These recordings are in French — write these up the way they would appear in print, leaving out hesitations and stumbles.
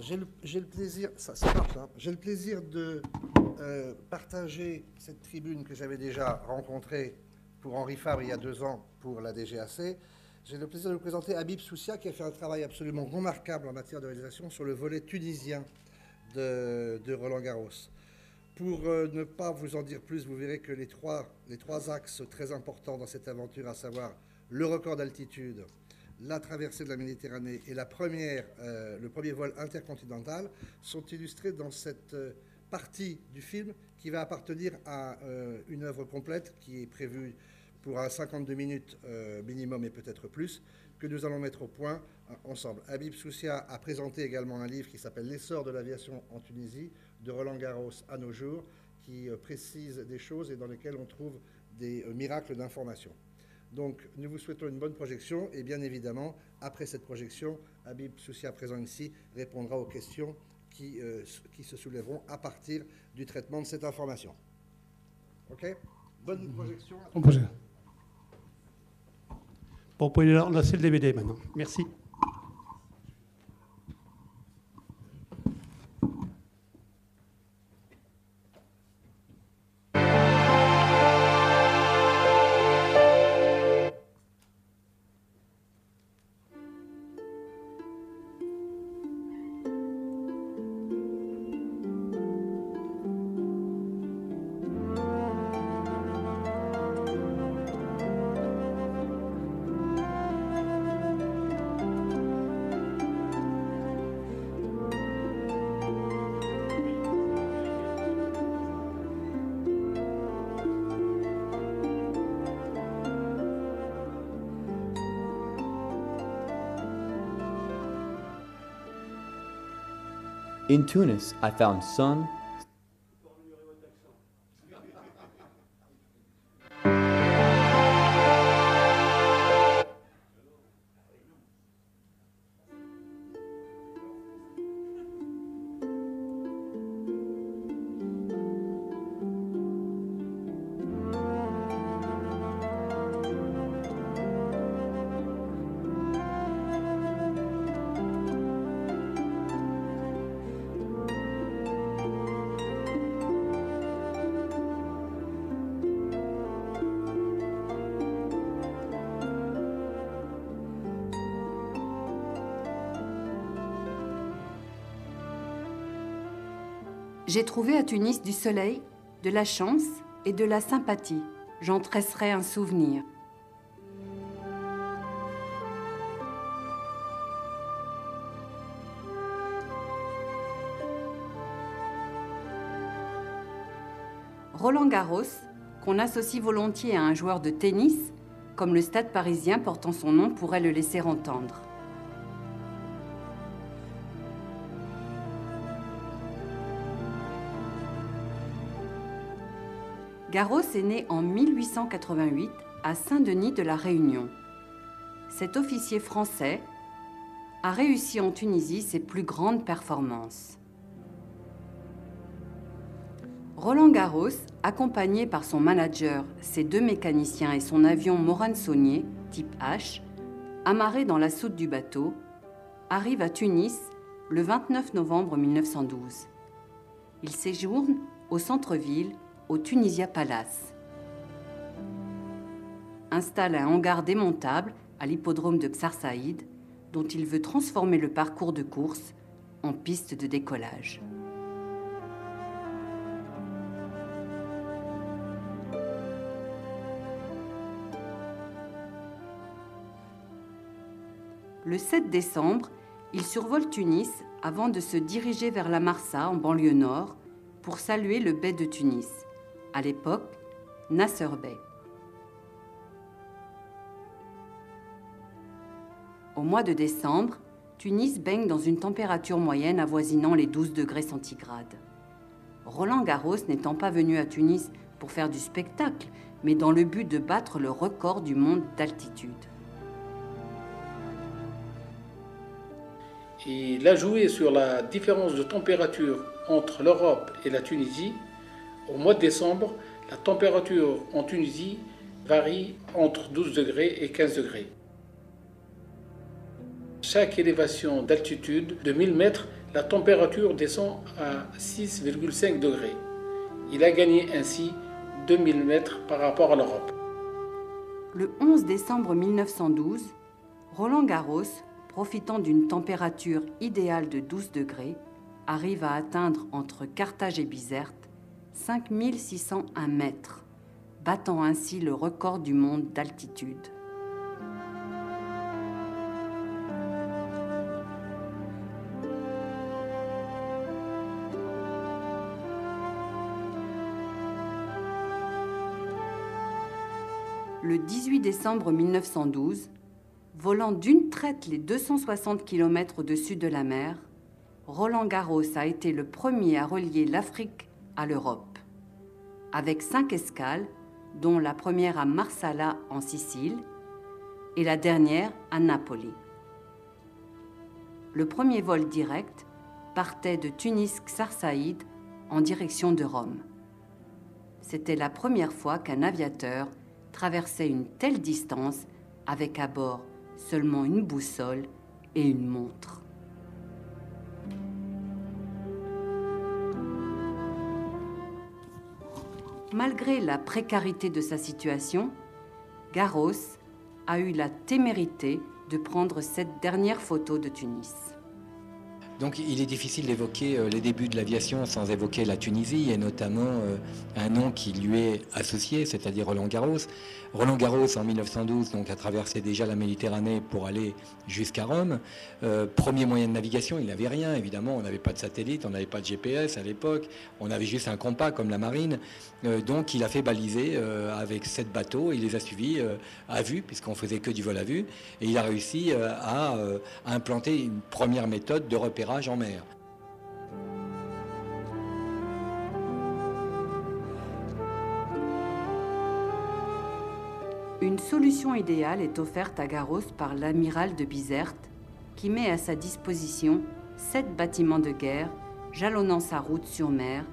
J'ai le plaisir, ça marche, hein. J'ai le plaisir de partager cette tribune que j'avais déjà rencontrée pour Henri Fabre il y a 2 ans pour la DGAC. J'ai le plaisir de vous présenter Habib Soussia qui a fait un travail absolument remarquable en matière de réalisation sur le volet tunisien de Roland Garros. Pour ne pas vous en dire plus, vous verrez que les trois axes très importants dans cette aventure, à savoir le record d'altitude, la traversée de la Méditerranée et le premier vol intercontinental, sont illustrés dans cette partie du film qui va appartenir à une œuvre complète qui est prévue pour un 52 minutes minimum et peut-être plus, que nous allons mettre au point ensemble. Habib Soussia a présenté également un livre qui s'appelle L'essor de l'aviation en Tunisie, de Roland Garros à nos jours, qui précise des choses et dans lesquelles on trouve des miracles d'information. Donc nous vous souhaitons une bonne projection et bien évidemment, après cette projection, Habib Soussia présent ici répondra aux questions qui se soulèveront à partir du traitement de cette information. OK ? Bonne projection. Bon, vous pouvez lancer le DVD maintenant. Merci. In Tunis, I found sun, J'ai trouvé à Tunis du soleil, de la chance et de la sympathie. J'en tresserai un souvenir. Roland Garros, qu'on associe volontiers à un joueur de tennis, comme le stade parisien portant son nom pourrait le laisser entendre. Garros est né en 1888 à Saint-Denis de la Réunion. Cet officier français a réussi en Tunisie ses plus grandes performances. Roland Garros, accompagné par son manager, ses 2 mécaniciens et son avion Morane-Saulnier, type H, amarré dans la soute du bateau, arrive à Tunis le 29 novembre 1912. Il séjourne au centre-ville, au Tunisia Palace. Installe un hangar démontable à l'hippodrome de Ksar Saïd, dont il veut transformer le parcours de course en piste de décollage. Le 7 décembre, il survole Tunis avant de se diriger vers la Marsa, en banlieue nord, pour saluer le bey de Tunis, à l'époque Nasser Bey. Au mois de décembre, Tunis baigne dans une température moyenne avoisinant les 12 degrés centigrades. Roland Garros n'étant pas venu à Tunis pour faire du spectacle, mais dans le but de battre le record du monde d'altitude. Il a joué sur la différence de température entre l'Europe et la Tunisie. Au mois de décembre, la température en Tunisie varie entre 12 degrés et 15 degrés. Chaque élévation d'altitude de 1000 mètres la température descend à 6,5 degrés. Il a gagné ainsi 2000 mètres par rapport à l'Europe. Le 11 décembre 1912, Roland Garros, profitant d'une température idéale de 12 degrés, arrive à atteindre entre Carthage et Bizerte 5601 mètres, battant ainsi le record du monde d'altitude. Le 18 décembre 1912, volant d'une traite les 260 km au-dessus de la mer, Roland Garros a été le premier à relier l'Afrique à l'Europe, avec 5 escales, dont la première à Marsala en Sicile et la dernière à Napoli. Le premier vol direct partait de Tunis-Ksarssaïd en direction de Rome. C'était la première fois qu'un aviateur traversait une telle distance avec à bord seulement une boussole et une montre. Malgré la précarité de sa situation, Garros a eu la témérité de prendre cette dernière photo de Tunis. Donc il est difficile d'évoquer les débuts de l'aviation sans évoquer la Tunisie et notamment un nom qui lui est associé, c'est-à-dire Roland Garros. Roland Garros en 1912 donc, a traversé déjà la Méditerranée pour aller jusqu'à Rome. Premier moyen de navigation, il n'avait rien évidemment, on n'avait pas de satellite, on n'avait pas de GPS à l'époque, on avait juste un compas comme la marine. Donc il a fait baliser avec 7 bateaux, il les a suivis à vue puisqu'on faisait que du vol à vue et il a réussi à implanter une première méthode de repérage en mer. Une solution idéale est offerte à Garros par l'amiral de Bizerte, qui met à sa disposition 7 bâtiments de guerre jalonnant sa route sur mer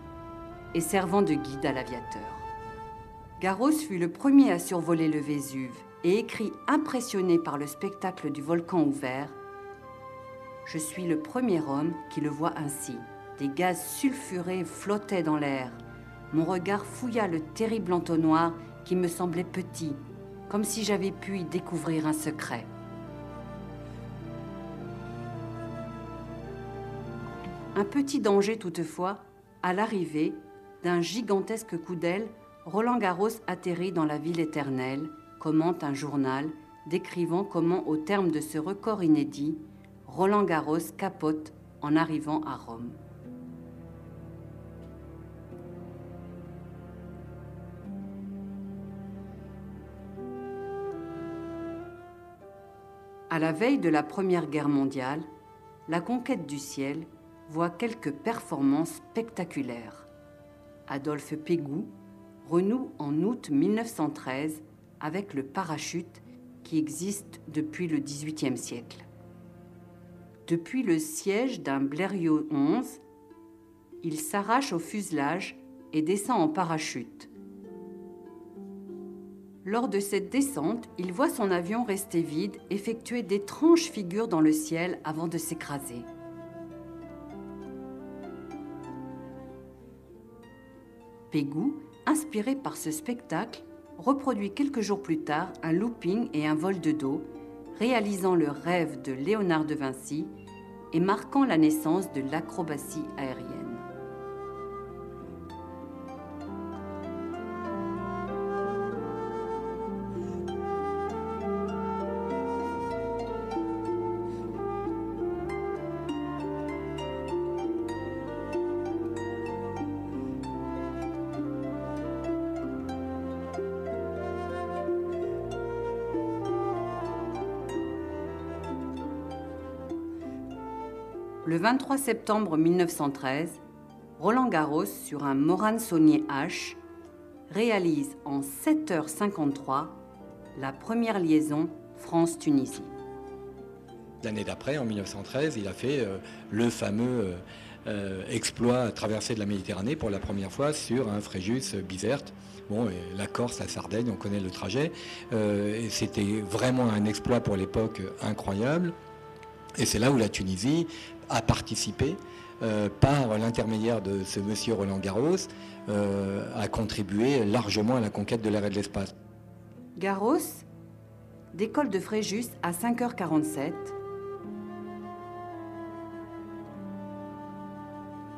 et servant de guide à l'aviateur. Garros fut le premier à survoler le Vésuve et écrit, impressionné par le spectacle du volcan ouvert: « Je suis le premier homme qui le voit ainsi. Des gaz sulfurés flottaient dans l'air. Mon regard fouilla le terrible entonnoir qui me semblait petit, comme si j'avais pu y découvrir un secret. » Un petit danger toutefois, à l'arrivée d'un gigantesque coup d'aile, Roland Garros atterrit dans la ville éternelle, commente un journal décrivant comment, au terme de ce record inédit, Roland Garros capote en arrivant à Rome. À la veille de la Première Guerre mondiale, la conquête du ciel voit quelques performances spectaculaires. Adolphe Pégoud renoue en août 1913 avec le parachute qui existe depuis le XVIIIe siècle. Depuis le siège d'un Blériot 11, il s'arrache au fuselage et descend en parachute. Lors de cette descente, il voit son avion resté vide effectuer d'étranges figures dans le ciel avant de s'écraser. Pégoud, inspiré par ce spectacle, reproduit quelques jours plus tard un looping et un vol de dos, réalisant le rêve de Léonard de Vinci et marquant la naissance de l'acrobatie aérienne. Le 23 septembre 1913, Roland Garros, sur un Morane Saulnier H, réalise en 7h53 la première liaison France-Tunisie. L'année d'après, en 1913, il a fait le fameux exploit à traverser de la Méditerranée pour la première fois sur un Fréjus-Bizerte. Bon, et la Corse, la Sardaigne, on connaît le trajet. Et c'était vraiment un exploit pour l'époque incroyable. Et c'est là où la Tunisie a participé, par l'intermédiaire de ce monsieur Roland Garros, a contribué largement à la conquête de l'air et de l'espace. Garros décolle de Fréjus à 5h47.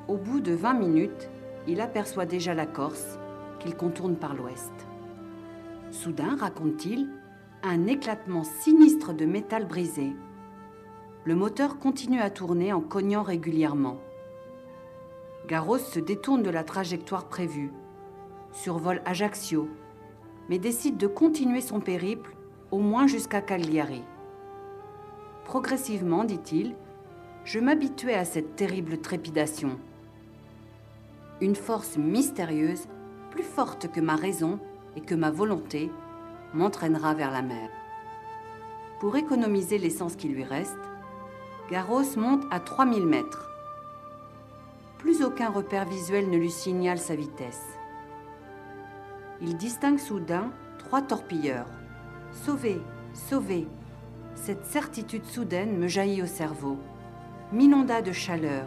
Au bout de 20 minutes, il aperçoit déjà la Corse, qu'il contourne par l'ouest. Soudain, raconte-t-il, un éclatement sinistre de métal brisé. Le moteur continue à tourner en cognant régulièrement. Garros se détourne de la trajectoire prévue, survole Ajaccio, mais décide de continuer son périple au moins jusqu'à Cagliari. Progressivement, dit-il, je m'habituais à cette terrible trépidation. Une force mystérieuse, plus forte que ma raison et que ma volonté, m'entraînera vers la mer. Pour économiser l'essence qui lui reste, Garros monte à 3000 mètres. Plus aucun repère visuel ne lui signale sa vitesse. Il distingue soudain 3 torpilleurs. Sauvé, sauvé. Cette certitude soudaine me jaillit au cerveau, m'inonda de chaleur.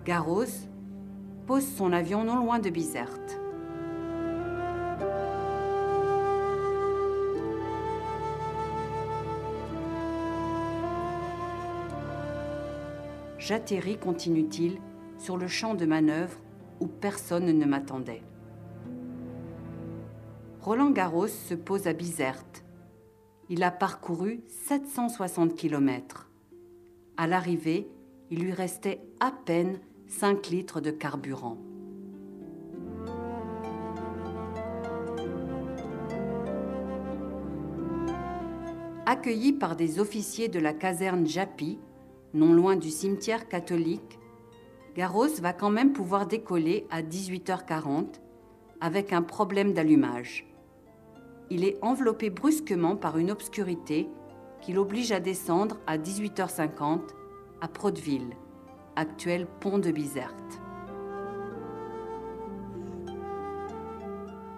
Garros pose son avion non loin de Bizerte. J'atterris, continue-t-il, sur le champ de manœuvre où personne ne m'attendait. Roland Garros se pose à Bizerte. Il a parcouru 760 km. À l'arrivée, il lui restait à peine 5 litres de carburant. Accueilli par des officiers de la caserne Japy, non loin du cimetière catholique, Garros va quand même pouvoir décoller à 18h40 avec un problème d'allumage. Il est enveloppé brusquement par une obscurité qui l'oblige à descendre à 18h50 à Protteville, actuel pont de Bizerte.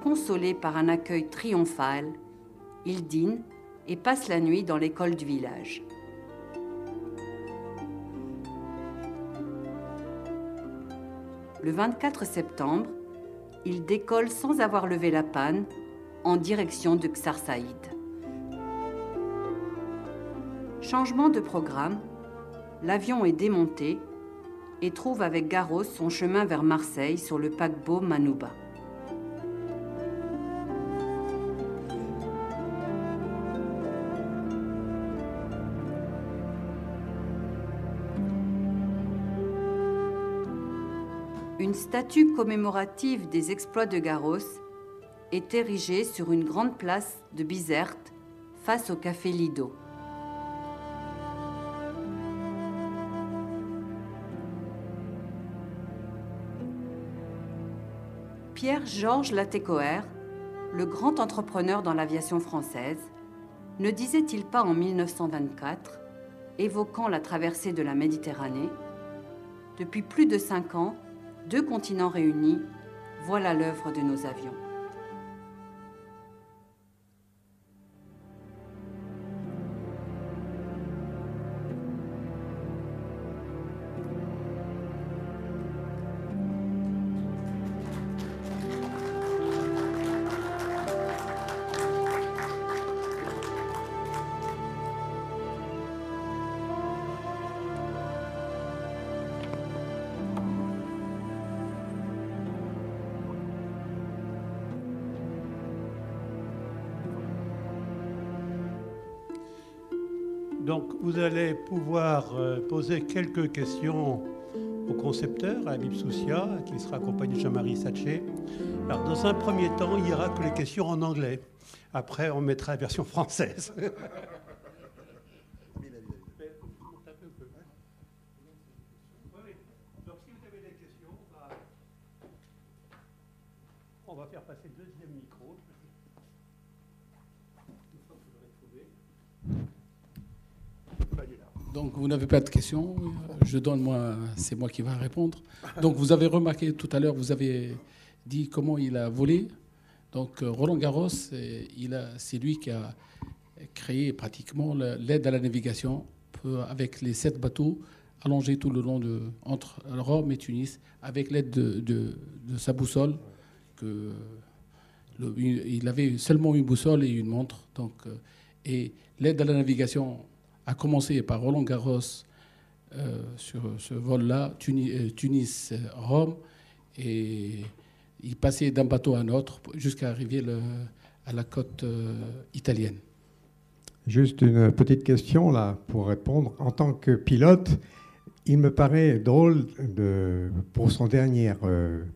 Consolé par un accueil triomphal, il dîne et passe la nuit dans l'école du village. Le 24 septembre, il décolle sans avoir levé la panne en direction de Ksar Saïd. Changement de programme, l'avion est démonté et trouve avec Garros son chemin vers Marseille sur le paquebot Manouba. Une statue commémorative des exploits de Garros est érigée sur une grande place de Bizerte face au café Lido. Pierre-Georges Latécoère, le grand entrepreneur dans l'aviation française, ne disait-il pas en 1924, évoquant la traversée de la Méditerranée, « Depuis plus de 5 ans, 2 continents réunis, voilà l'œuvre de nos avions. » Donc, vous allez pouvoir poser quelques questions au concepteur, à Bib Soucia, qui sera accompagné de Jean-Marie Satché. Alors, dans un premier temps, il n'y aura que les questions en anglais. Après, on mettra la version française. va faire passer le deuxième micro. Une fois que vous l'aurez trouvé. Donc vous n'avez pas de questions, c'est moi qui vais répondre. Donc vous avez remarqué tout à l'heure, vous avez dit comment il a volé. Donc Roland Garros, c'est lui qui a créé pratiquement l'aide à la navigation avec les 7 bateaux allongés tout le long entre Rome et Tunis, avec l'aide de sa boussole. Il avait seulement une boussole et une montre. Et l'aide à la navigation a commencé par Roland Garros sur ce vol-là, Tunis-Rome, et il passait d'un bateau à un autre jusqu'à arriver à la côte italienne. Juste une petite question là pour répondre. En tant que pilote, il me paraît drôle pour son dernière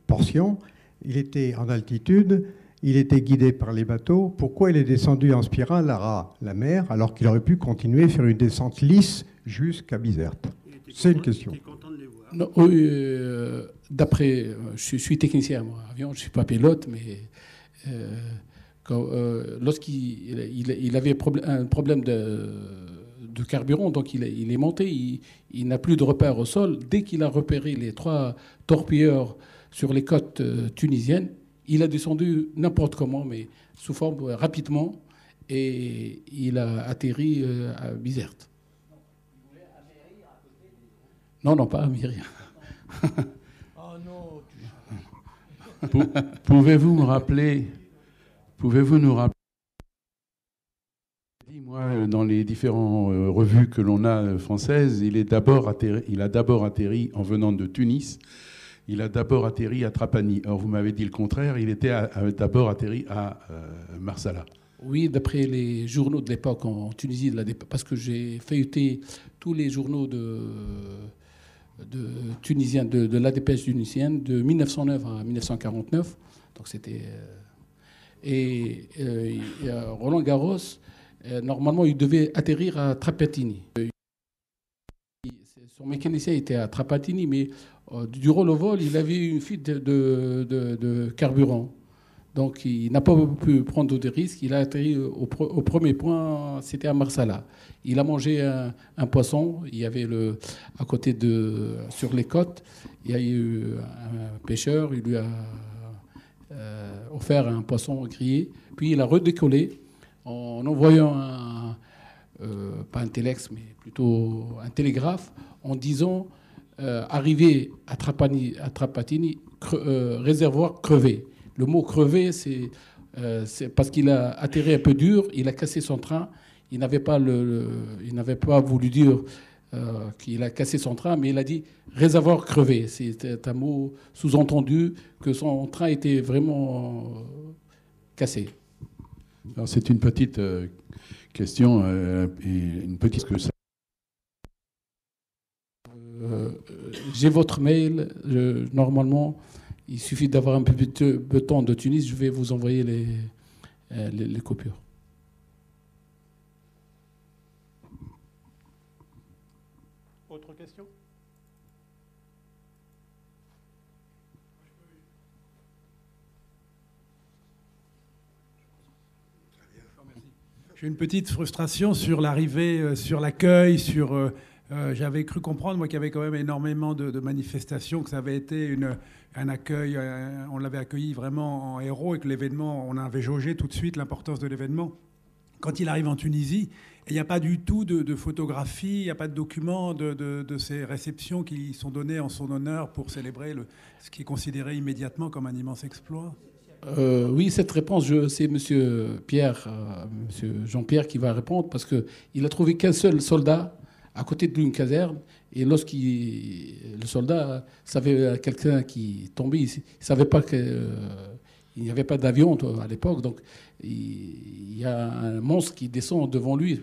portion, il était en altitude. Il était guidé par les bateaux. Pourquoi il est descendu en spirale à la mer alors qu'il aurait pu continuer faire une descente lisse jusqu'à Bizerte? C'est une question. Content de les voir. Non, d'après, je suis technicien moi, avion, je ne suis pas pilote, mais lorsqu'il avait un problème de carburant, donc il est monté, il n'a plus de repère au sol. Dès qu'il a repéré les 3 torpilleurs sur les côtes tunisiennes, il a descendu n'importe comment, mais sous forme rapidement, et il a atterri à Bizerte. Non, pas à Myria. Oh non. Pouvez-vous nous rappeler, moi, dans les différentes revues que l'on a françaises, il a d'abord atterri en venant de Tunis. Il a d'abord atterri à Trapani. Or, vous m'avez dit le contraire, il était d'abord atterri à Marsala. Oui, d'après les journaux de l'époque en Tunisie, parce que j'ai feuilleté tous les journaux tunisiens, de la dépêche tunisienne, de 1909 à 1949. Donc c'était... Roland Garros, normalement, il devait atterrir à Trapatini. Son mécanicien était à Trapatini, mais durant le vol, il avait eu une fuite de carburant. Donc, il n'a pas pu prendre de risques. Il a atterri au premier point, c'était à Marsala. Il a mangé un poisson. Il y avait à côté sur les côtes, il y a eu un pêcheur. Il lui a offert un poisson grillé. Puis, il a redécollé en envoyant pas un téléx, mais plutôt un télégraphe, en disant arrivé à Trapatini, réservoir crevé. Le mot crevé, c'est parce qu'il a atterri un peu dur, il a cassé son train. Il n'avait pas voulu dire qu'il a cassé son train, mais il a dit réservoir crevé. C'est un mot sous-entendu que son train était vraiment cassé. Alors, c'est une petite question, et une petite que ça. J'ai votre mail. Normalement, il suffit d'avoir un peu de temps de Tunis. Je vais vous envoyer les coupures. Autre question ? J'ai une petite frustration sur l'arrivée, sur l'accueil, j'avais cru comprendre, moi, qu'il y avait quand même énormément de manifestations, que ça avait été un accueil, on l'avait accueilli vraiment en héros et que l'événement, on avait jaugé tout de suite l'importance de l'événement. Quand il arrive en Tunisie, il n'y a pas du tout de photographie, il n'y a pas de documents de ces réceptions qui sont données en son honneur pour célébrer ce qui est considéré immédiatement comme un immense exploit. Oui, cette réponse, c'est Monsieur Jean-Pierre qui va répondre, parce qu'il a trouvé qu'un seul soldat à côté d'une caserne, et le soldat savait quelqu'un qui tombait, il ne savait pas qu'il n'y avait pas d'avion à l'époque, donc il y a un monstre qui descend devant lui.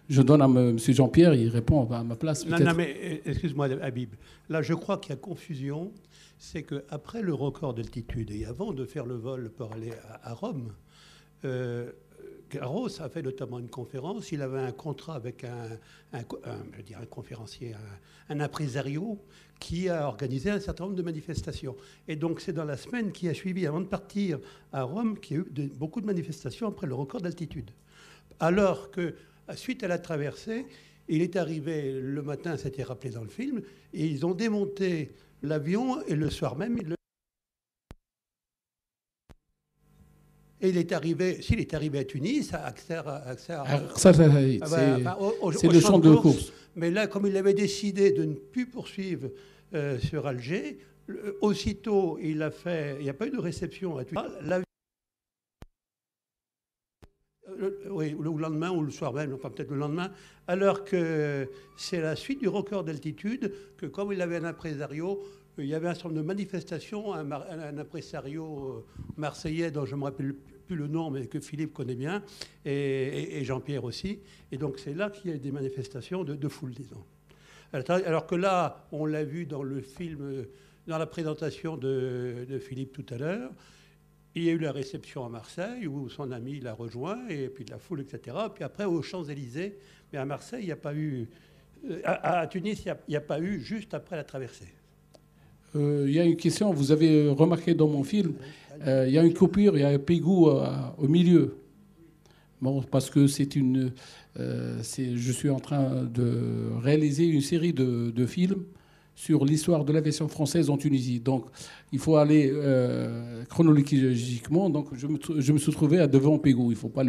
Je donne à M. Jean-Pierre, il répond à ma place. Non, mais excuse-moi, Habib. Là, je crois qu'il y a confusion. C'est qu'après le record d'altitude et avant de faire le vol pour aller à Rome, Garros a fait notamment une conférence. Il avait un contrat avec un conférencier, un impresario qui a organisé un certain nombre de manifestations. Et donc c'est dans la semaine qui a suivi, avant de partir à Rome, qu'il y a eu beaucoup de manifestations après le record d'altitude. Alors que, suite à la traversée, il est arrivé le matin, c'était rappelé dans le film, et ils ont démonté l'avion et le soir même, et il est arrivé à Tunis, à c'est le champ de course. Mais là, comme il avait décidé de ne plus poursuivre sur Alger, aussitôt il a fait, il n'y a pas eu de réception à Tunis. Oui, le lendemain ou le soir même, enfin peut-être le lendemain, alors que c'est la suite du record d'altitude, que comme il avait un impresario, il y avait un certain nombre de manifestations, un impresario marseillais dont je ne me rappelle plus le nom, mais que Philippe connaît bien, et Jean-Pierre aussi. Et donc c'est là qu'il y a eu des manifestations de foule, disons. Alors que là, on l'a vu dans le film, dans la présentation de Philippe tout à l'heure, il y a eu la réception à Marseille où son ami l'a rejoint, et puis de la foule, etc. Puis après aux Champs-Élysées, mais à Marseille, il n'y a pas eu. À Tunis, il n'y a pas eu juste après la traversée. Il y a une question, vous avez remarqué dans mon film, il y a une coupure, il y a un Pégou au milieu. Bon, parce que je suis en train de réaliser une série de films sur l'histoire de l'aviation française en Tunisie. Donc, il faut aller chronologiquement. Donc, je me suis trouvé devant Pégou. Il ne faut pas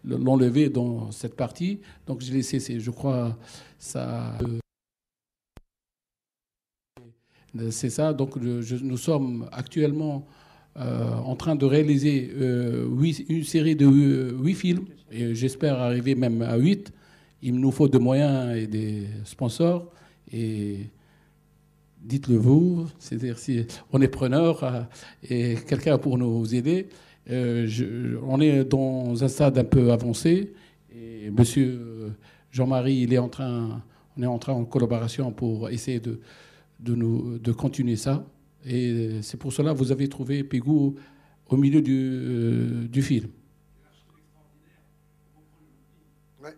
l'enlever dans cette partie. Donc, je l'ai laissé, je crois, ça... C'est ça. Donc, nous sommes actuellement en train de réaliser une série de 8 films. Et j'espère arriver même à 8. Il nous faut des moyens et des sponsors. Et... dites-le vous, c'est-à-dire si on est preneur et quelqu'un pour nous aider. On est dans un stade un peu avancé et monsieur Jean-Marie, on est en train en collaboration pour essayer de continuer ça. Et c'est pour cela que vous avez trouvé Pégou au milieu du film. Ouais.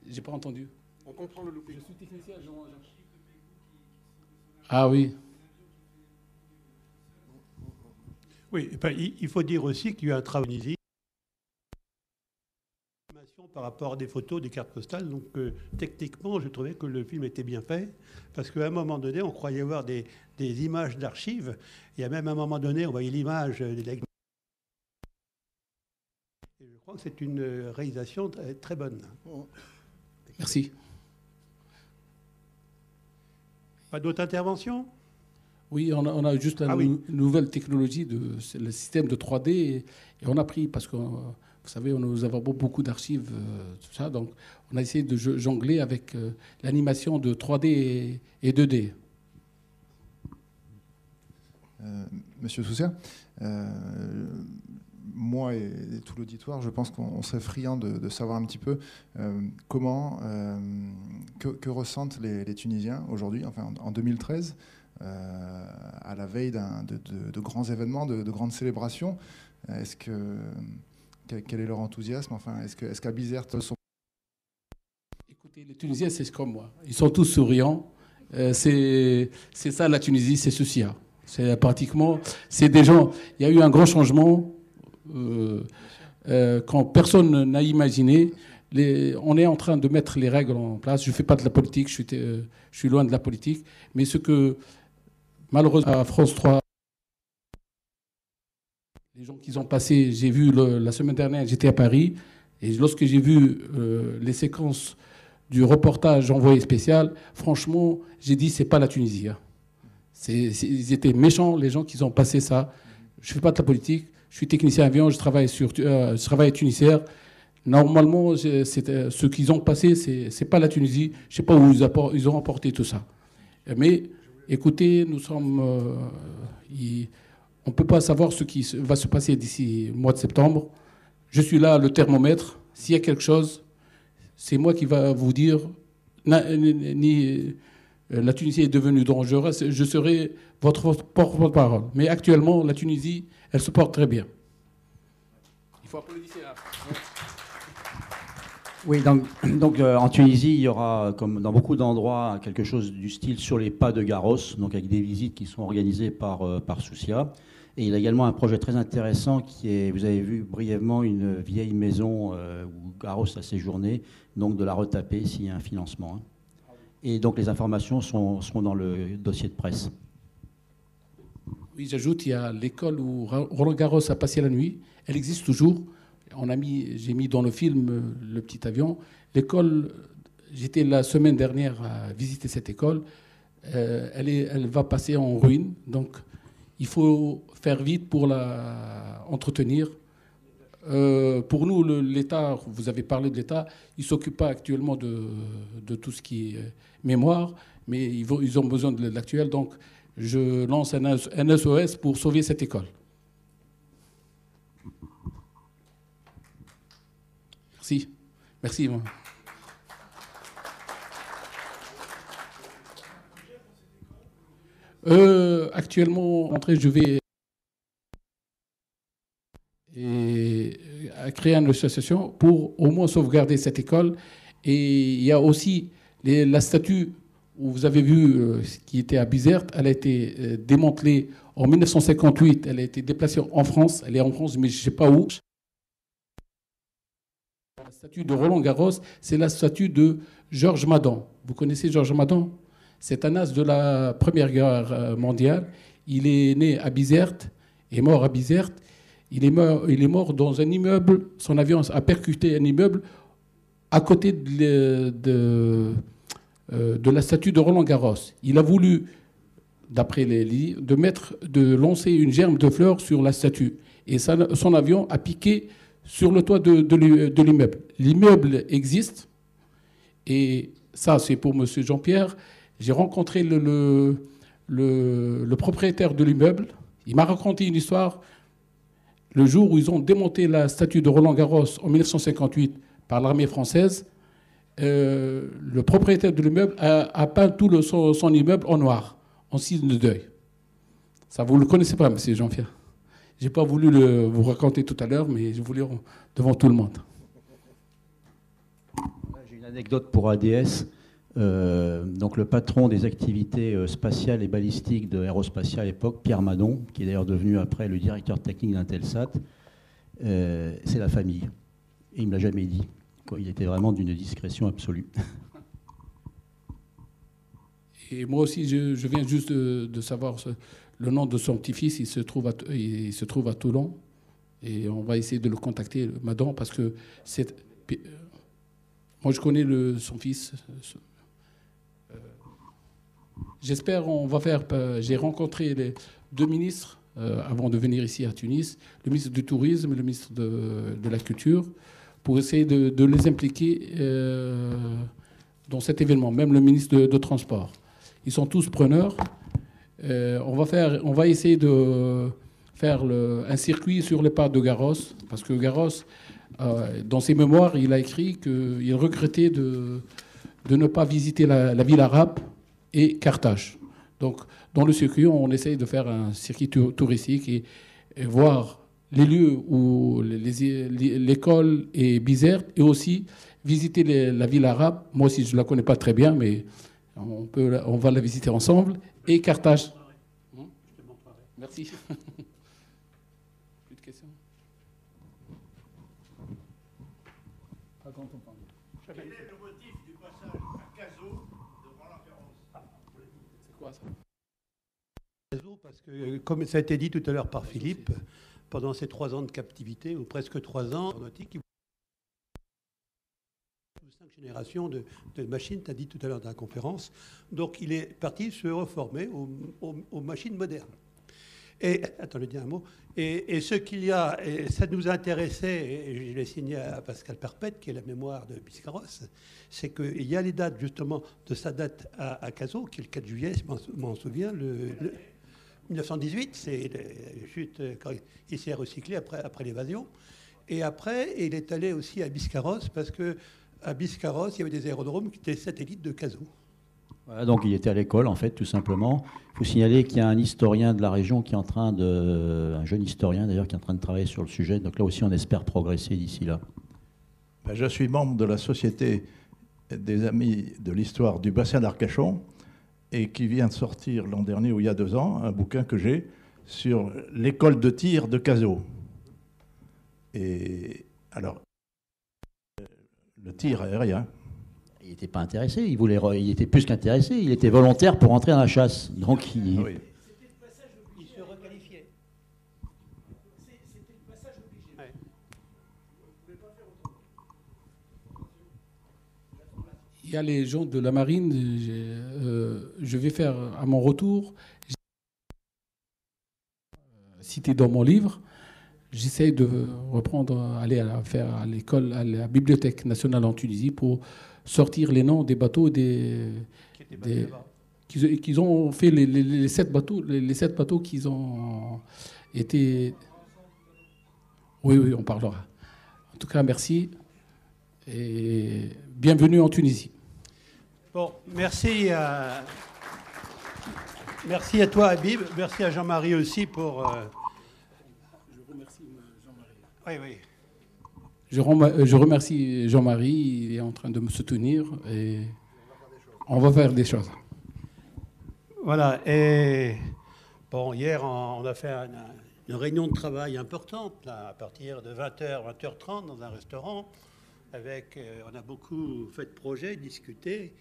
J'ai pas entendu. On comprend le looping. Je suis technicien, Ah oui. Oui, il faut dire aussi qu'il y a eu un travail ici par rapport à des photos, des cartes postales. Donc techniquement, je trouvais que le film était bien fait, parce qu'à un moment donné, on croyait voir des images d'archives. Il y a même un moment donné, on voyait l'image des legs. Et je crois que c'est une réalisation très bonne. Merci. Pas d'autres interventions ? Oui, on a juste la nouvelle technologie, c'est le système de 3D, et on a pris, parce que vous savez, nous avons beaucoup d'archives, tout ça, donc on a essayé de jongler avec l'animation de 3D et 2D. Monsieur Soucia, moi et tout l'auditoire, je pense qu'on serait friand de savoir un petit peu comment, que ressentent les Tunisiens aujourd'hui, enfin en 2013, à la veille de grands événements, de grandes célébrations. Quel est leur enthousiasme? Enfin, est-ce qu'à Bizerte sont... Écoutez, les Tunisiens, c'est comme moi. Ils sont tous souriants. C'est ça la Tunisie, c'est ceci. C'est pratiquement, c'est des gens. Il y a eu un grand changement quand personne n'a imaginé. On est en train de mettre les règles en place. Je ne fais pas de la politique, je suis loin de la politique. Mais ce que, malheureusement, à France 3, les gens qui ont passé, j'ai vu la semaine dernière, j'étais à Paris, et lorsque j'ai vu les séquences du reportage envoyé spécial, franchement, j'ai dit, c'est pas la Tunisie. Ils étaient méchants, les gens qui ont passé ça. Je ne fais pas de la politique, je suis technicien avion, je travaille à Tunisair. Normalement, ce qu'ils ont passé, c'est pas la Tunisie. Je ne sais pas où ils ont apporté tout ça. Mais écoutez, nous sommes... on ne peut pas savoir ce qui va se passer d'ici le mois de septembre. Je suis là, le thermomètre. S'il y a quelque chose, c'est moi qui va vous dire la Tunisie est devenue dangereuse. Je serai votre porte-parole. Mais actuellement, la Tunisie, elle se porte très bien. Il faut applaudir. Oui, donc en Tunisie, il y aura, comme dans beaucoup d'endroits, quelque chose du style sur les pas de Garros, donc avec des visites qui sont organisées par Soucia. Et il y a également un projet très intéressant qui est, vous avez vu brièvement, une vieille maison où Garros a séjourné, donc de la retaper s'il y a un financement. Et donc les informations seront dans le dossier de presse. Oui, j'ajoute, il y a l'école où Roland Garros a passé la nuit. Elle existe toujours. J'ai mis dans le film le petit avion. L'école, j'étais la semaine dernière à visiter cette école. Elle va passer en ruine. Donc, il faut faire vite pour la entretenir. Pour nous, l'État, vous avez parlé de l'État, il ne s'occupe pas actuellement de tout ce qui est mémoire, mais ils ont besoin de l'actuel. Donc, je lance un SOS pour sauver cette école. Merci. Merci. Actuellement, je vais créer une association pour au moins sauvegarder cette école. Et il y a aussi la statue où vous avez vu qui était à Bizerte. Elle a été démantelée en 1958. Elle a été déplacée en France. Elle est en France, mais je ne sais pas où. La statue de Roland Garros, c'est la statue de Georges Madan. Vous connaissez Georges Madan? C'est un as de la Première Guerre mondiale. Il est né à Bizerte, est mort à Bizerte. Il est mort dans un immeuble. Son avion a percuté un immeuble à côté de la statue de Roland Garros. Il a voulu, d'après les livres, de lancer une germe de fleurs sur la statue. Et son avion a piqué sur le toit de l'immeuble. L'immeuble existe. Et ça, c'est pour M. Jean-Pierre. J'ai rencontré le propriétaire de l'immeuble. Il m'a raconté une histoire. Le jour où ils ont démonté la statue de Roland Garros en 1958 par l'armée française, le propriétaire de l'immeuble a peint tout son immeuble en noir, en signe de deuil. Ça, vous ne le connaissez pas, M. Jean-Pierre. Je n'ai pas voulu vous raconter tout à l'heure, mais je voulais devant tout le monde. J'ai une anecdote pour ADS. Donc le patron des activités spatiales et balistiques de Aérospatiale à l'époque, Pierre Madon, qui est d'ailleurs devenu après le directeur technique d'Intelsat, c'est la famille. Et il ne me l'a jamais dit. Il était vraiment d'une discrétion absolue. Et moi aussi, je viens juste de savoir le nom de son petit-fils. Il se trouve à Toulon. Et on va essayer de le contacter, Madon, parce que moi, je connais son fils. J'espère on va faire. J'ai rencontré les deux ministres avant de venir ici à Tunis, le ministre du Tourisme et le ministre de la Culture, pour essayer de les impliquer dans cet événement, même le ministre de Transport. Ils sont tous preneurs. On va essayer de faire un circuit sur les pas de Garros, parce que Garros, dans ses mémoires, il a écrit qu'il regrettait de ne pas visiter la ville arabe et Carthage. Donc, dans le circuit, on essaye de faire un circuit touristique et voir les lieux où l'école est Bizerte, et aussi visiter la ville arabe. Moi aussi, je ne la connais pas très bien, mais on va la visiter ensemble. Et Carthage. Merci. Plus de questions? Quel est le motif du passage à Cazaux de Roland Garros? C'est quoi ça? Cazaux, parce que, comme ça a été dit tout à l'heure par Philippe, pendant ces 3 ans de captivité, ou presque 3 ans, aéronautique, il 5 générations de machines, tu as dit tout à l'heure dans la conférence. Donc il est parti se reformer aux machines modernes. Et, attends, je dis un mot. Et ce qu'il y a, et ça nous intéressait, et je l'ai signé à Pascal Perpète, qui est la mémoire de Biscarros, c'est qu'il y a les dates, justement, de sa date à Cazaux, qui est le 4 juillet, je m'en souviens, 1918, c'est la chute, quand il s'est recyclé après l'évasion. Et après, il est allé aussi à Biscarros, parce qu'à Biscarros, il y avait des aérodromes qui étaient satellites de Cazaux. Voilà, donc il était à l'école, en fait, tout simplement. Il faut signaler qu'il y a un historien de la région qui est en train un jeune historien d'ailleurs, qui est en train de travailler sur le sujet. Donc là aussi, on espère progresser d'ici là. Ben, je suis membre de la Société des Amis de l'Histoire du Bassin d'Arcachon et qui vient de sortir l'an dernier ou il y a 2 ans un bouquin que j'ai sur l'école de tir de Cazaux. Et alors, le tir aérien. Il n'était pas intéressé, il était plus qu'intéressé, il était volontaire pour entrer dans la chasse. Donc il... Oui. Il se requalifiait. C'était le passage obligé. Ouais. Il y a les gens de la marine, je vais faire à mon retour, cité dans mon livre, j'essaie de reprendre, aller faire à l'école, à la Bibliothèque nationale en Tunisie pour sortir les noms des bateaux qu'ils ont fait les 7 bateaux, les 7 bateaux qu'ils ont été. Oui, on parlera. En tout cas, merci et bienvenue en Tunisie. Bon, merci à toi, Habib. Merci à Jean-Marie aussi pour. Je remercie Jean-Marie. Oui, oui. Je remercie Jean-Marie, il est en train de me soutenir et on va faire des choses. Voilà, et bon, hier on a fait une réunion de travail importante là, à partir de 20h, 20h30 dans un restaurant. On a beaucoup fait de projets, discuté,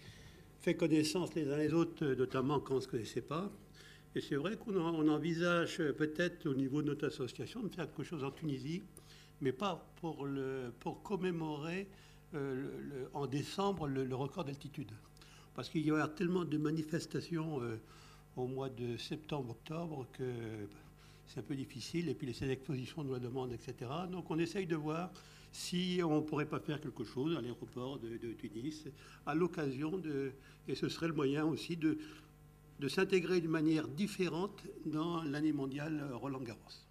fait connaissance les uns les autres, notamment quand on ne se connaissait pas. Et c'est vrai qu'on envisage peut-être au niveau de notre association de faire quelque chose en Tunisie, mais pas pour commémorer en décembre le record d'altitude. Parce qu'il y aura tellement de manifestations au mois de septembre-octobre que c'est un peu difficile. Et puis les expositions de la demande, etc. Donc on essaye de voir si on ne pourrait pas faire quelque chose à l'aéroport de Tunis, à l'occasion et ce serait le moyen aussi de s'intégrer d'une manière différente dans l'année mondiale Roland-Garros.